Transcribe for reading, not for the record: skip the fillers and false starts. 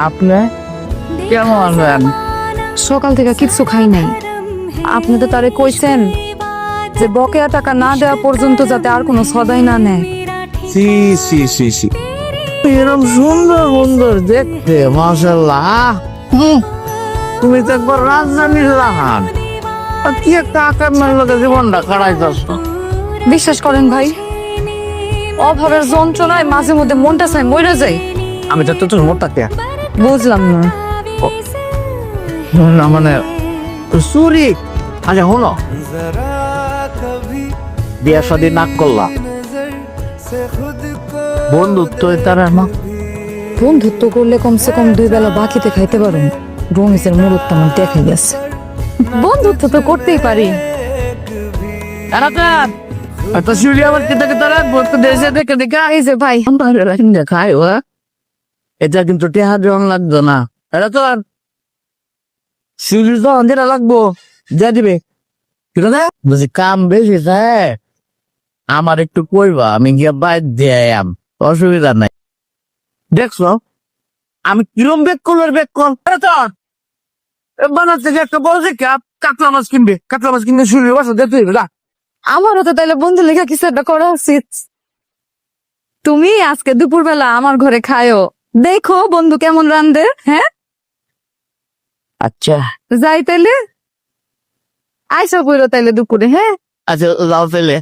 আপনি কেমন আছেন? সকাল থেকে কিচ্ছু খাই নাই। আপনি তো তারে কইছেন যে বকেয়া টাকা না দেওয়া পর্যন্ত যাতে আর কোনো সদাই না নেয়। সি সি সি সি এরকম সুন্দর সুন্দর দেখতে মাশাআল্লাহ। তুমি তো একবার রাজধানীর রাহান। আর কি একটা আকার মারলো জীবনটা কাটাইতেছ। বিশ্বাস করেন ভাই, অভাবের যন্ত্রণায় মাঝে মধ্যে মনটা চাই মরে যায়। আমি তো তোর মোটা কে বুঝলাম না। না মানে চুরি। আচ্ছা হলো বিয়া শাদী না করলা, বন্ধুত্ব তার মা। বন্ধুত্ব করলে কমসে কম 2 বেলা বাকিতে খাইতে পারুন। রমেশের মুরত আমার দেখাই গেছে। বন্ধুত্ব তো করতেই পারি। তো শিউলি আমার কেটে কেটে রাখবো তো দেশে দেখে দেখে এই যে ভাই, খাই ও এটা কিন্তু টেহা জন লাগতো না। এটা তো আর শিউলি তো যেটা লাগবো যা দিবে ঠিক আছে। বুঝি কাম বেশি স্যার, আমার একটু কইবা, আমি গিয়ে বাইর দিয়ে আম, অসুবিধা নাই। দেখছো আমি কিরম বেক করলো বেক কর বানাচ্ছে যে একটা বড় যে কাতলা মাছ কিনবে, কাতলা মাছ কিনবে শিউলির বাসা দেখতে দিবে না। আমারও তো তাইলে বন্ধু লেখা কিছু একটা করা উচিত। তুমি আজকে দুপুর বেলা আমার ঘরে খায়ো, দেখো বন্ধু কেমন রান্ধে। হ্যাঁ আচ্ছা যাই তাইলে, আইসা পড়ো তাইলে দুপুরে। হ্যাঁ আচ্ছা যাও তাইলে।